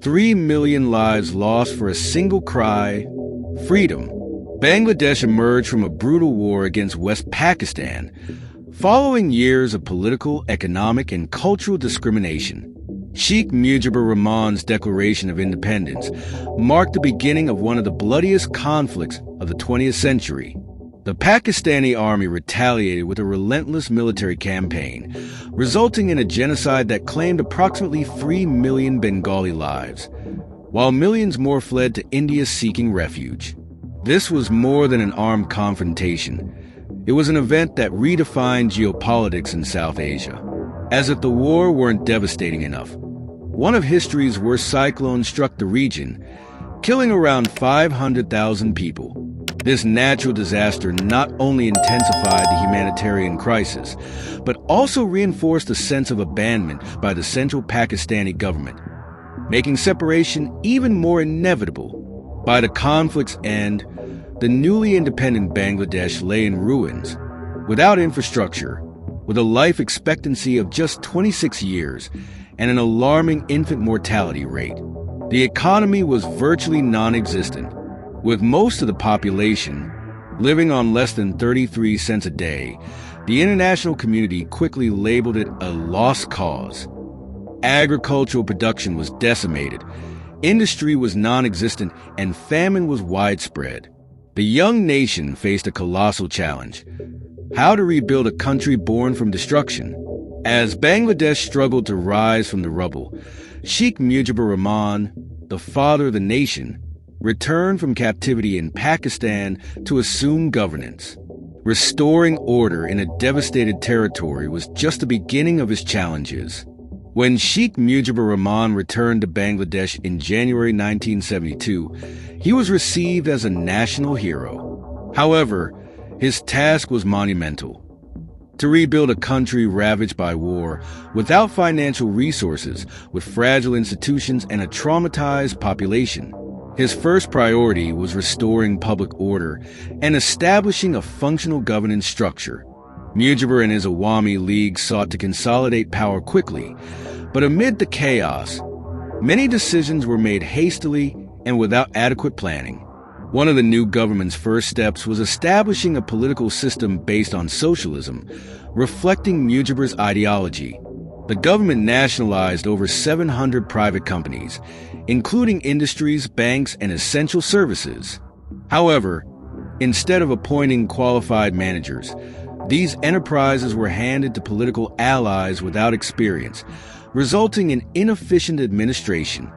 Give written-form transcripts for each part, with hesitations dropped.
3 million lives lost for a single cry, freedom. Bangladesh emerged from a brutal war against West Pakistan, following years of political, economic, and cultural discrimination. Sheikh Mujibur Rahman's declaration of independence marked the beginning of one of the bloodiest conflicts of the 20th century. The Pakistani army retaliated with a relentless military campaign, resulting in a genocide that claimed approximately 3 million Bengali lives, while millions more fled to India seeking refuge. This was more than an armed confrontation. It was an event that redefined geopolitics in South Asia. As if the war weren't devastating enough, one of history's worst cyclones struck the region, killing around 500,000 people. This natural disaster not only intensified the humanitarian crisis, but also reinforced a sense of abandonment by the central Pakistani government, making separation even more inevitable. By the conflict's end, the newly independent Bangladesh lay in ruins, without infrastructure, with a life expectancy of just 26 years and an alarming infant mortality rate. The economy was virtually non-existent, with most of the population living on less than 33 cents a day. The international community quickly labeled it a lost cause. Agricultural production was decimated, industry was non-existent, and famine was widespread. The young nation faced a colossal challenge: how to rebuild a country born from destruction. As Bangladesh struggled to rise from the rubble, Sheikh Mujibur Rahman, the father of the nation, returned from captivity in Pakistan to assume governance. Restoring order in a devastated territory was just the beginning of his challenges. When Sheikh Mujibur Rahman returned to Bangladesh in January 1972, he was received as a national hero. However, his task was monumental. To rebuild a country ravaged by war, without financial resources, with fragile institutions and a traumatized population. His first priority was restoring public order and establishing a functional governance structure. Mujibur and his Awami League sought to consolidate power quickly, but amid the chaos, many decisions were made hastily and without adequate planning. One of the new government's first steps was establishing a political system based on socialism, reflecting Mujibur's ideology. The government nationalized over 700 private companies, including industries, banks, and essential services. However, instead of appointing qualified managers, these enterprises were handed to political allies without experience, resulting in inefficient administration.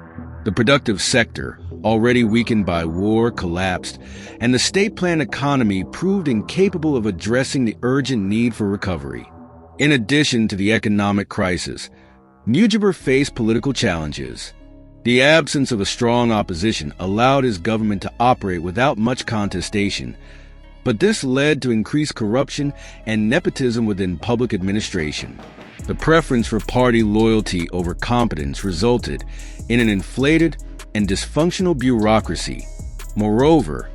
The productive sector, already weakened by war, collapsed, and the state-planned economy proved incapable of addressing the urgent need for recovery. In addition to the economic crisis, Mujibur faced political challenges. The absence of a strong opposition allowed his government to operate without much contestation, but this led to increased corruption and nepotism within public administration. The preference for party loyalty over competence resulted in an inflated and dysfunctional bureaucracy. Moreover,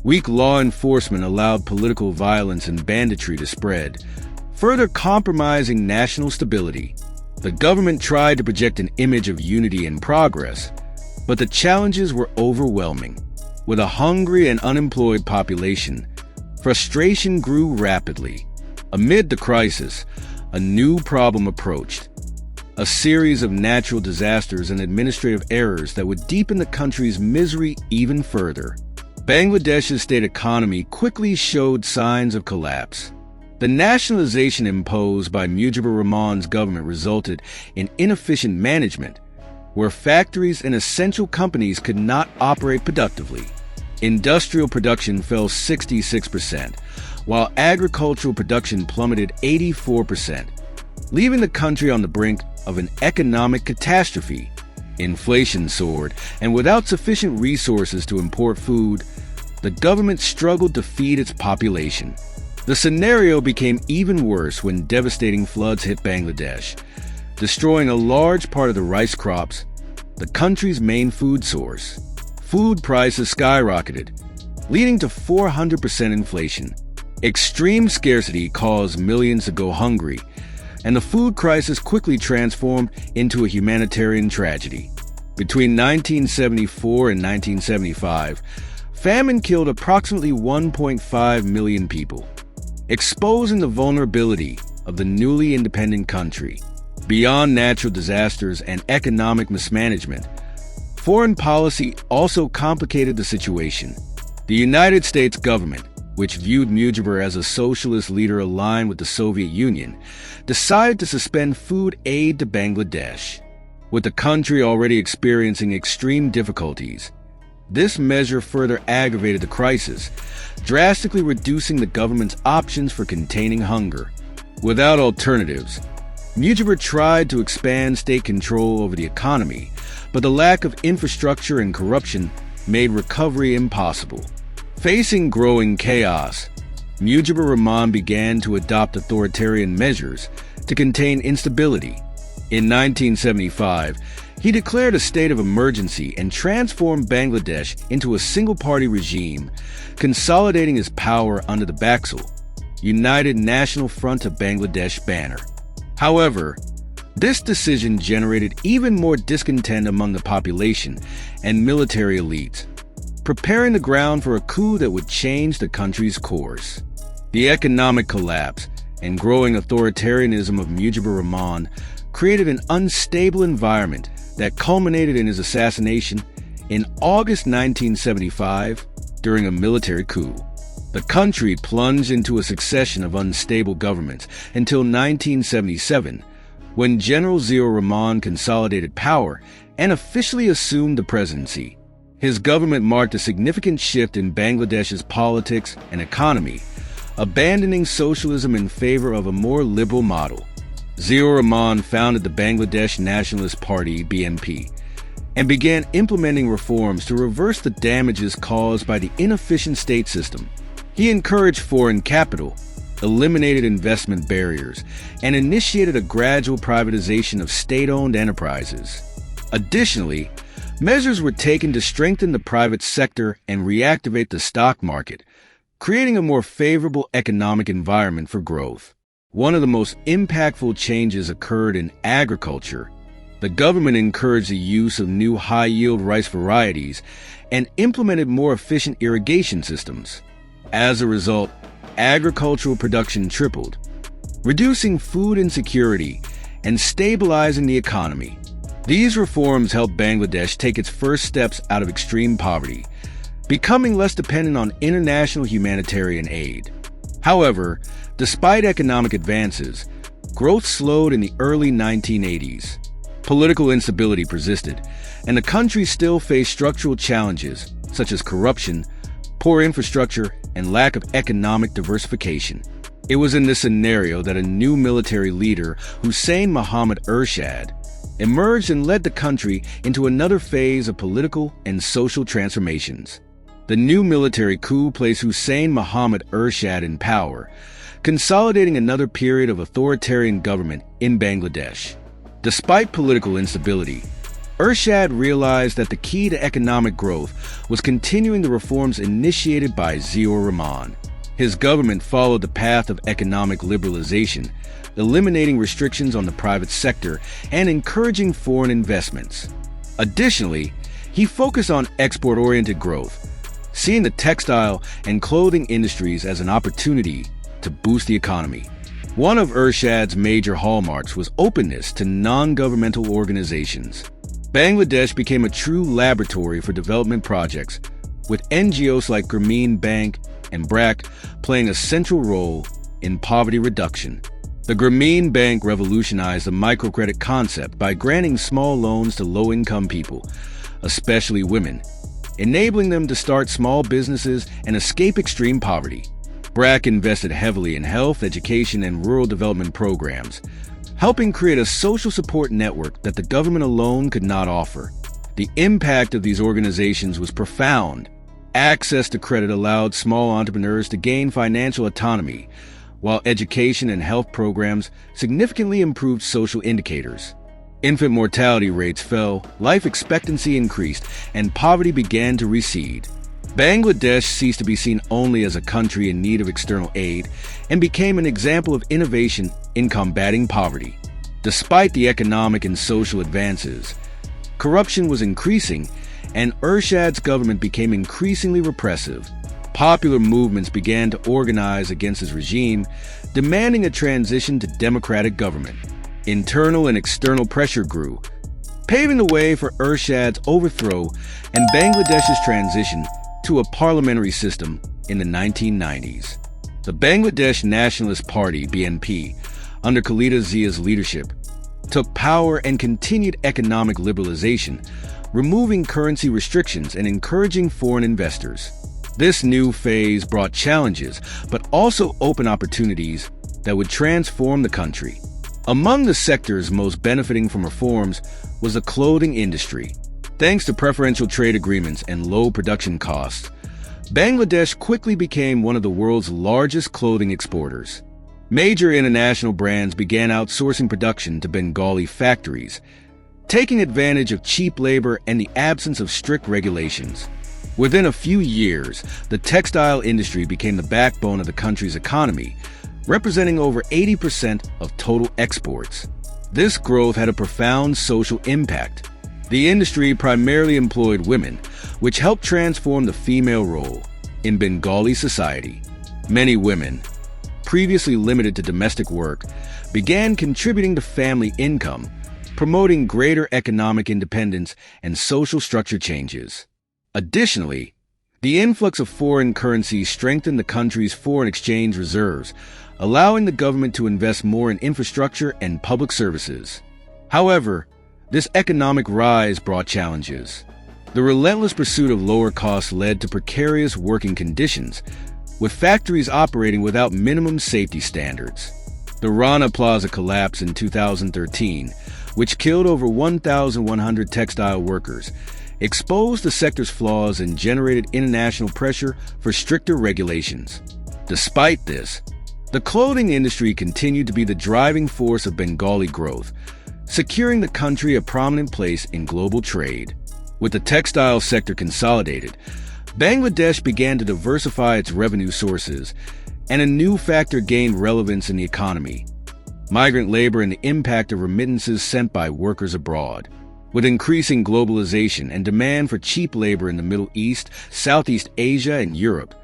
weak law enforcement allowed political violence and banditry to spread, further compromising national stability. The government tried to project an image of unity and progress, but the challenges were overwhelming. With a hungry and unemployed population, frustration grew rapidly. Amid the crisis, a new problem approached: a series of natural disasters and administrative errors that would deepen the country's misery even further. Bangladesh's state economy quickly showed signs of collapse. The nationalization imposed by Mujibur Rahman's government resulted in inefficient management, where factories and essential companies could not operate productively. Industrial production fell 66%, while agricultural production plummeted 84%, leaving the country on the brink of an economic catastrophe. Inflation soared, and without sufficient resources to import food, the government struggled to feed its population. The scenario became even worse when devastating floods hit Bangladesh, destroying a large part of the rice crops, the country's main food source. Food prices skyrocketed, leading to 400% inflation. Extreme scarcity caused millions to go hungry, and the food crisis quickly transformed into a humanitarian tragedy. Between 1974 and 1975, famine killed approximately 1.5 million people, exposing the vulnerability of the newly independent country. Beyond natural disasters and economic mismanagement, foreign policy also complicated the situation. The United States government, which viewed Mujibur as a socialist leader aligned with the Soviet Union, decided to suspend food aid to Bangladesh. With the country already experiencing extreme difficulties, this measure further aggravated the crisis, drastically reducing the government's options for containing hunger. Without alternatives, Mujibur tried to expand state control over the economy, but the lack of infrastructure and corruption made recovery impossible. Facing growing chaos, Mujibur Rahman began to adopt authoritarian measures to contain instability. In 1975, he declared a state of emergency and transformed Bangladesh into a single-party regime, consolidating his power under the Baxal, United National Front of Bangladesh banner. However, this decision generated even more discontent among the population and military elites, preparing the ground for a coup that would change the country's course. The economic collapse and growing authoritarianism of Mujibur Rahman created an unstable environment that culminated in his assassination in August 1975 during a military coup. The country plunged into a succession of unstable governments until 1977, when General Ziaur Rahman consolidated power and officially assumed the presidency. His government marked a significant shift in Bangladesh's politics and economy, abandoning socialism in favor of a more liberal model. Ziaur Rahman founded the Bangladesh Nationalist Party (BNP) and began implementing reforms to reverse the damages caused by the inefficient state system. He encouraged foreign capital, eliminated investment barriers, and initiated a gradual privatization of state-owned enterprises. Additionally, measures were taken to strengthen the private sector and reactivate the stock market, creating a more favorable economic environment for growth. One of the most impactful changes occurred in agriculture. The government encouraged the use of new high-yield rice varieties and implemented more efficient irrigation systems. As a result, agricultural production tripled, reducing food insecurity and stabilizing the economy. These reforms helped Bangladesh take its first steps out of extreme poverty, becoming less dependent on international humanitarian aid. However, despite economic advances, growth slowed in the early 1980s. Political instability persisted, and the country still faced structural challenges such as corruption, poor infrastructure, and lack of economic diversification. It was in this scenario that a new military leader, Hussein Muhammad Ershad, emerged and led the country into another phase of political and social transformations. The new military coup placed Hussein Muhammad Ershad in power, consolidating another period of authoritarian government in Bangladesh. Despite political instability, Ershad realized that the key to economic growth was continuing the reforms initiated by Ziaur Rahman. His government followed the path of economic liberalization, eliminating restrictions on the private sector and encouraging foreign investments. Additionally, he focused on export-oriented growth, seeing the textile and clothing industries as an opportunity to boost the economy. One of Ershad's major hallmarks was openness to non-governmental organizations. Bangladesh became a true laboratory for development projects, with NGOs like Grameen Bank and BRAC playing a central role in poverty reduction. The Grameen Bank revolutionized the microcredit concept by granting small loans to low-income people, especially women, enabling them to start small businesses and escape extreme poverty. BRAC invested heavily in health, education, and rural development programs, helping create a social support network that the government alone could not offer. The impact of these organizations was profound. Access to credit allowed small entrepreneurs to gain financial autonomy, while education and health programs significantly improved social indicators. Infant mortality rates fell, life expectancy increased, and poverty began to recede. Bangladesh ceased to be seen only as a country in need of external aid and became an example of innovation in combating poverty. Despite the economic and social advances, Corruption was increasing, and Ershad's government became increasingly repressive. Popular movements began to organize against his regime, demanding a transition to democratic government. Internal and external pressure grew, paving the way for Ershad's overthrow and Bangladesh's transition to a parliamentary system in the 1990s. The Bangladesh Nationalist Party, BNP, under Khaleda Zia's leadership, took power and continued economic liberalization, removing currency restrictions and encouraging foreign investors. This new phase brought challenges, but also opened opportunities that would transform the country. Among the sectors most benefiting from reforms was the clothing industry. Thanks to preferential trade agreements and low production costs, Bangladesh quickly became one of the world's largest clothing exporters. Major international brands began outsourcing production to Bengali factories, taking advantage of cheap labor and the absence of strict regulations. Within a few years, the textile industry became the backbone of the country's economy, representing over 80% of total exports. This growth had a profound social impact. The industry primarily employed women, which helped transform the female role in Bengali society. Many women, previously limited to domestic work, began contributing to family income, promoting greater economic independence and social structure changes. Additionally, the influx of foreign currency strengthened the country's foreign exchange reserves, allowing the government to invest more in infrastructure and public services. However, this economic rise brought challenges. The relentless pursuit of lower costs led to precarious working conditions, with factories operating without minimum safety standards. The Rana Plaza collapse in 2013, which killed over 1,100 textile workers, exposed the sector's flaws and generated international pressure for stricter regulations. Despite this, the clothing industry continued to be the driving force of Bengali growth, securing the country a prominent place in global trade. With the textile sector consolidated, Bangladesh began to diversify its revenue sources, and a new factor gained relevance in the economy: migrant labor and the impact of remittances sent by workers abroad. With increasing globalization and demand for cheap labor in the Middle East, Southeast Asia, and Europe,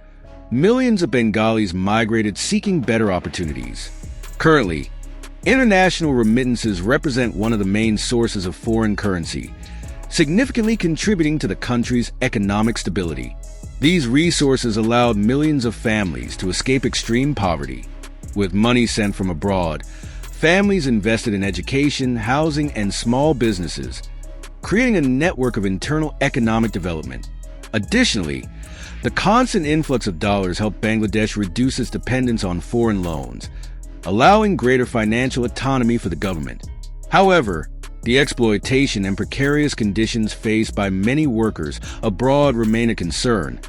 millions of Bengalis migrated seeking better opportunities. Currently, international remittances represent one of the main sources of foreign currency, significantly contributing to the country's economic stability. These resources allowed millions of families to escape extreme poverty. With money sent from abroad, families invested in education, housing, and small businesses, creating a network of internal economic development. Additionally, the constant influx of dollars helped Bangladesh reduce its dependence on foreign loans, allowing greater financial autonomy for the government. However, the exploitation and precarious conditions faced by many workers abroad remain a concern,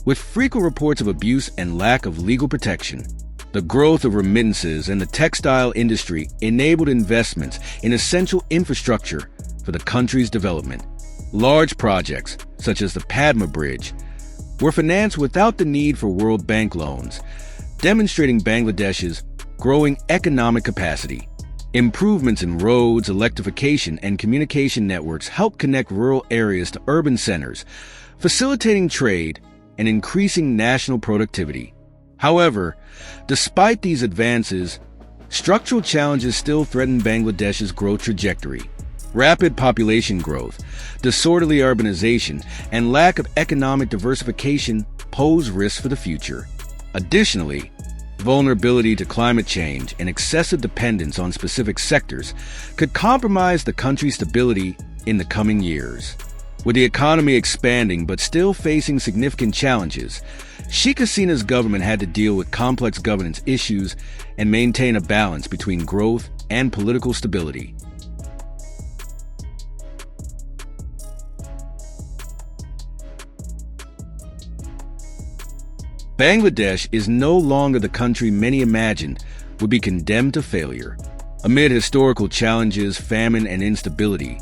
with frequent reports of abuse and lack of legal protection. The growth of remittances and the textile industry enabled investments in essential infrastructure for the country's development. Large projects, such as the Padma Bridge, were financed without the need for World Bank loans, demonstrating Bangladesh's growing economic capacity. Improvements in roads, electrification, and communication networks help connect rural areas to urban centers, facilitating trade and increasing national productivity. However, despite these advances, structural challenges still threaten Bangladesh's growth trajectory. Rapid population growth, disorderly urbanization, and lack of economic diversification pose risks for the future. Additionally, vulnerability to climate change and excessive dependence on specific sectors could compromise the country's stability in the coming years. With the economy expanding but still facing significant challenges, Sheikh Hasina's government had to deal with complex governance issues and maintain a balance between growth and political stability. Bangladesh is no longer the country many imagined would be condemned to failure. Amid historical challenges, famine, and instability,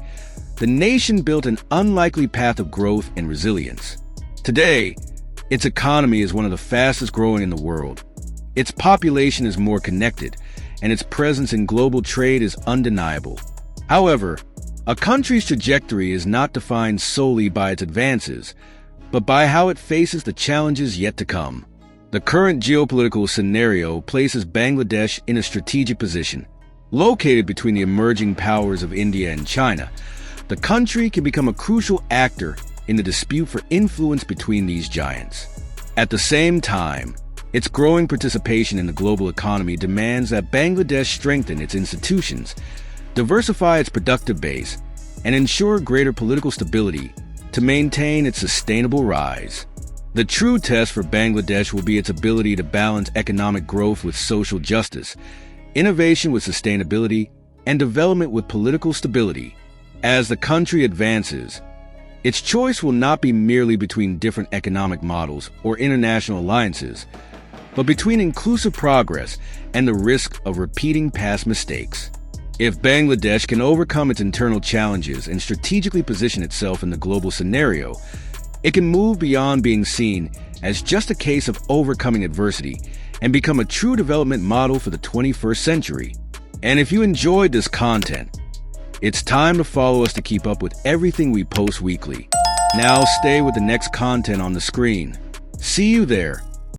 the nation built an unlikely path of growth and resilience. Today, its economy is one of the fastest growing in the world. Its population is more connected, and its presence in global trade is undeniable. However, A country's trajectory is not defined solely by its advances, but by how it faces the challenges yet to come. The current geopolitical scenario places Bangladesh in a strategic position. Located between the emerging powers of India and China, the country can become a crucial actor in the dispute for influence between these giants. At the same time, its growing participation in the global economy demands that Bangladesh strengthen its institutions, diversify its productive base, and ensure greater political stability to maintain its sustainable rise. The true test for Bangladesh will be its ability to balance economic growth with social justice, innovation with sustainability, and development with political stability. As the country advances, its choice will not be merely between different economic models or international alliances, but between inclusive progress and the risk of repeating past mistakes. If Bangladesh can overcome its internal challenges and strategically position itself in the global scenario, it can move beyond being seen as just a case of overcoming adversity and become a true development model for the 21st century. And if you enjoyed this content, it's time to follow us to keep up with everything we post weekly. Now stay with the next content on the screen. See you there.